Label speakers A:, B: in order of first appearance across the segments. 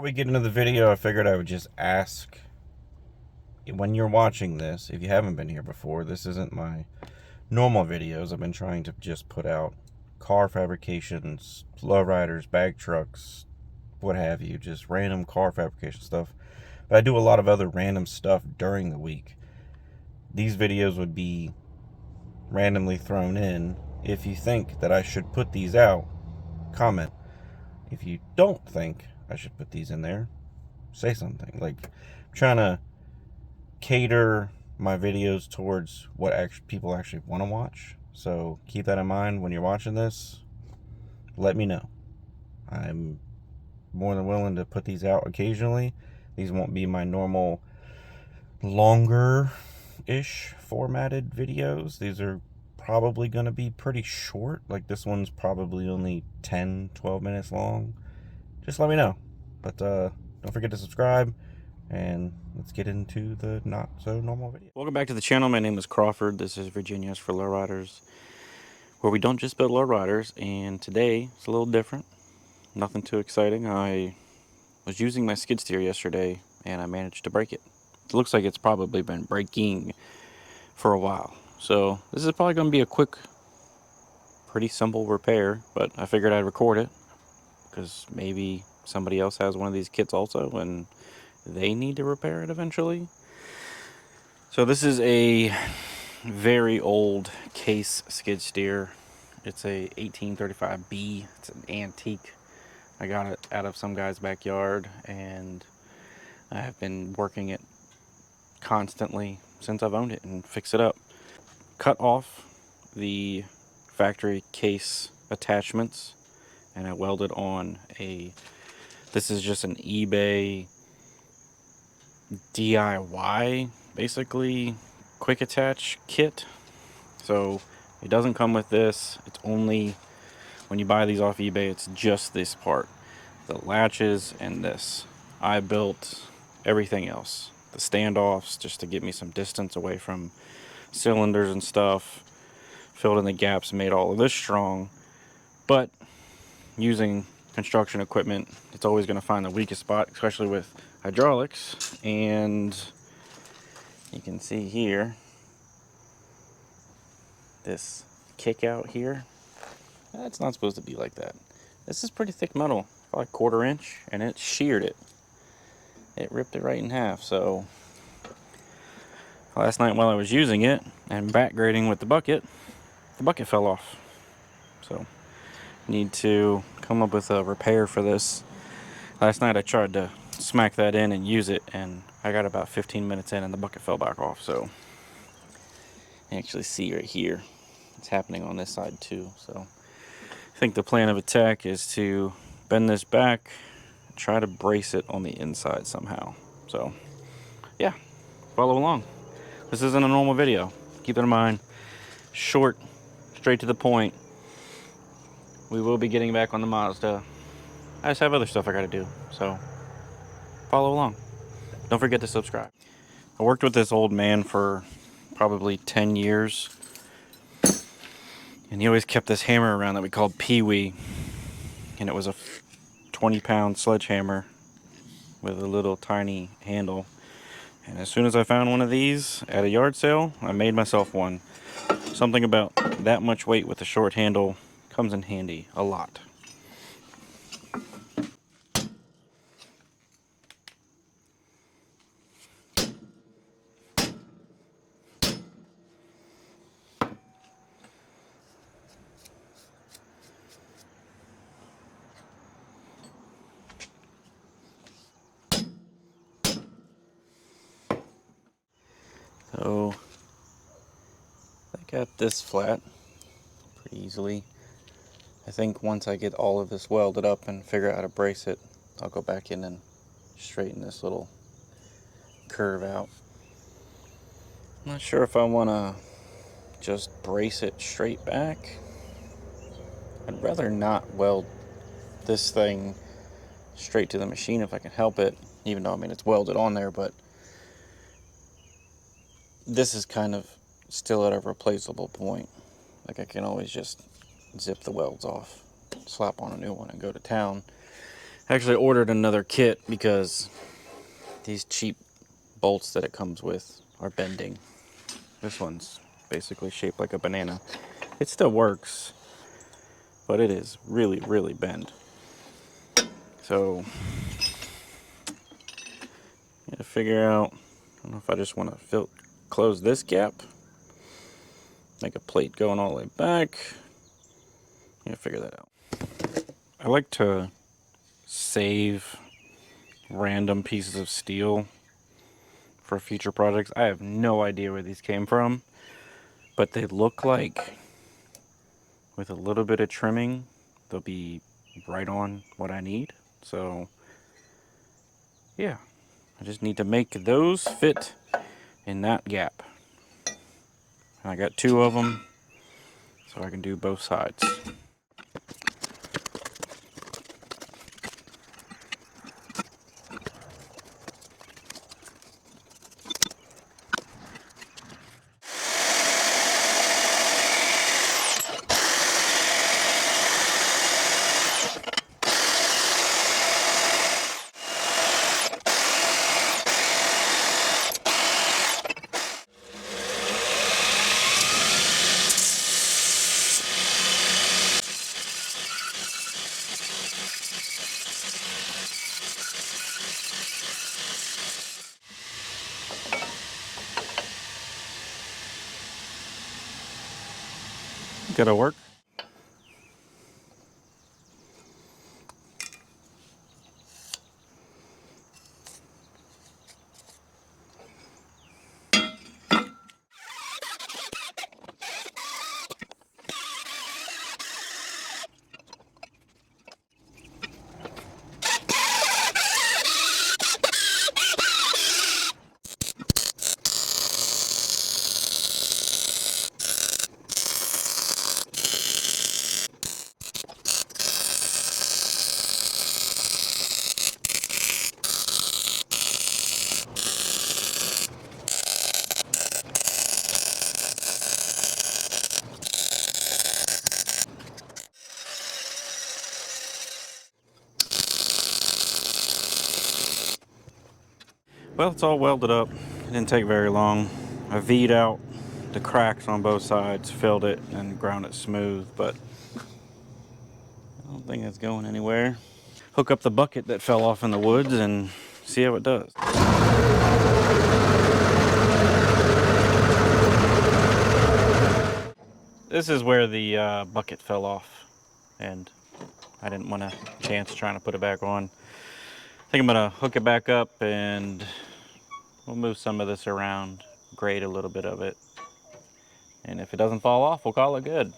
A: we get into the video, I figured I would just ask, when you're watching this, if you haven't been here before, this isn't my normal videos. I've been trying to just put out car fabrications, lowriders, bag trucks, what have you, just random car fabrication stuff. But I do a lot of other random stuff during the week. These videos would be randomly thrown in. If you think that I should put these out, comment. If you don't think I should put these in there, say something. Like, I'm trying to cater my videos towards what people actually want to watch. So keep that in mind when you're watching this. Let me know. I'm more than willing to put these out occasionally. These won't be my normal longer-ish formatted videos. These are probably going to be pretty short. Like, this one's probably only 10-12 minutes long. Just let me know. But don't forget to subscribe, and let's get into the not so normal video.
B: Welcome back to the channel. My name is Crawford. This is Virginia's for Lowriders, where we don't just build lowriders. And today it's a little different. Nothing too exciting. I was using my skid steer yesterday and I managed to break it. It looks like it's probably been breaking for a while. So this is probably going to be a quick, pretty simple repair, but I figured I'd record it because maybe somebody else has one of these kits also and they need to repair it eventually. So this is a very old case skid steer. It's a 1835B. It's an antique. I got it out of some guy's backyard and I have been working it constantly since I've owned it and fix it up. Cut off the factory case attachments and I welded on this is just an eBay DIY, basically quick attach kit. So it doesn't come with this. It's only when you buy these off eBay, it's just this part, the latches and this. I built everything else, the standoffs, just to get me some distance away from cylinders and stuff, filled in the gaps, made all of this strong. But using construction equipment, it's always going to find the weakest spot, especially with hydraulics. And you can see here this kick out here. That's not supposed to be like that. This is pretty thick metal, probably 1/4 inch, and it sheared it. It ripped it right in half. So last night while I was using it and back grading with the bucket fell off. So need to come up with a repair for this. Last night I tried to smack that in and use it, and I got about 15 minutes in and the bucket fell back off. So you can actually see right here, it's happening on this side too. So I think the plan of attack is to bend this back, try to brace it on the inside somehow. So yeah, follow along. This isn't a normal video. Keep that in mind. Short, straight to the point. We will be getting back on the Mazda. I just have other stuff I gotta do, so follow along. Don't forget to subscribe. I worked with this old man for probably 10 years, and he always kept this hammer around that we called Pee-wee, and it was a 20-pound sledgehammer with a little tiny handle. And as soon as I found one of these at a yard sale, I made myself one. Something about that much weight with a short handle comes in handy a lot. So I got this flat pretty easily. I think once I get all of this welded up and figure out how to brace it, I'll go back in and straighten this little curve out. I'm not sure if I want to just brace it straight back. I'd rather not weld this thing straight to the machine if I can help it, even though, I mean, it's welded on there, but this is kind of still at a replaceable point. Like, I can always just zip the welds off, slap on a new one, and go to town. I actually ordered another kit because these cheap bolts that it comes with are bending. This one's basically shaped like a banana. It still works, but it is really, really bent. So, I got to figure out, I don't know if I just want to close this gap, make a plate going all the way back. I got to figure that out. I like to save random pieces of steel for future projects. I have no idea where these came from, but they look like with a little bit of trimming, they'll be right on what I need. So, yeah, I just need to make those fit in that gap. And I got 2 of them, so I can do both sides. Gotta work. Well, it's all welded up. It didn't take very long. I V'd out the cracks on both sides, filled it, and ground it smooth, but I don't think it's going anywhere. Hook up the bucket that fell off in the woods and see how it does. This is where the bucket fell off, and I didn't want a chance trying to put it back on. I think I'm gonna hook it back up and we'll move some of this around, grade a little bit of it, and if it doesn't fall off, we'll call it good.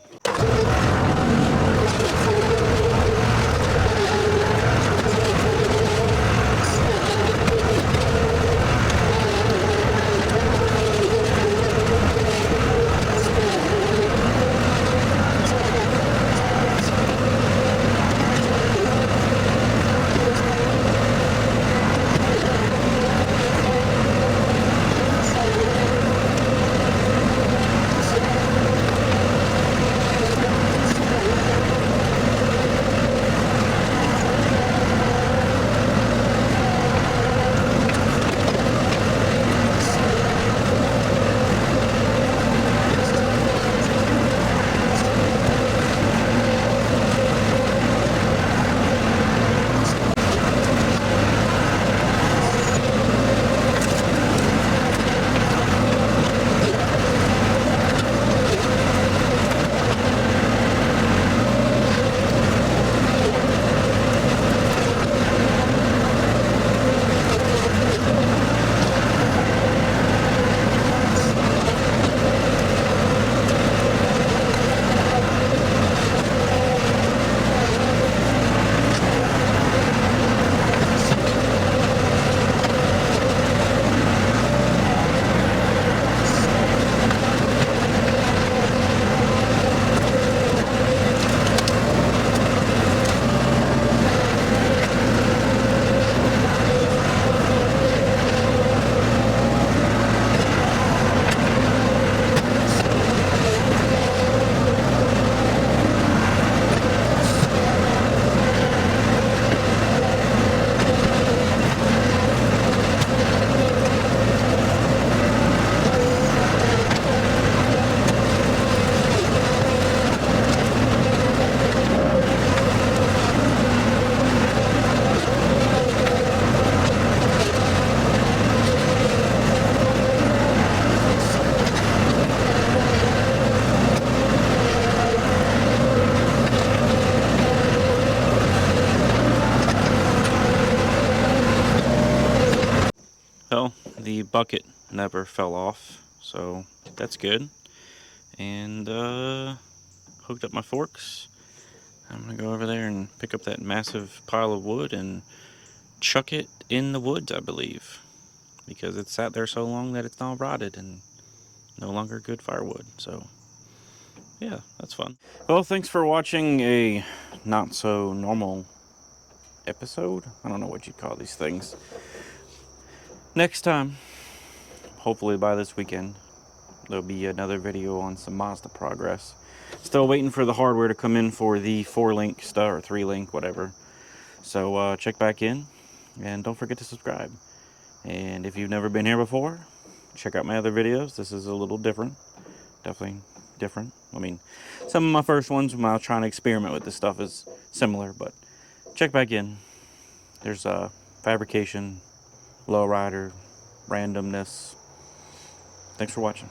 B: the bucket never fell off, so that's good. And hooked up my forks. I'm gonna go over there and pick up that massive pile of wood and chuck it in the woods, I believe, because it's sat there so long that it's now rotted and no longer good firewood. So yeah, that's fun. Well, thanks for watching a not so normal episode. I don't know what you'd call these things. Next time, hopefully by this weekend, there'll be another video on some Mazda progress. Still waiting for the hardware to come in for the 4-link stuff, or 3-link, whatever. So check back in, and don't forget to subscribe. And if you've never been here before, check out my other videos. This is a little different. Definitely different. I mean, some of my first ones when I was trying to experiment with this stuff is similar, but check back in. There's fabrication, lowrider, randomness. Thanks for watching.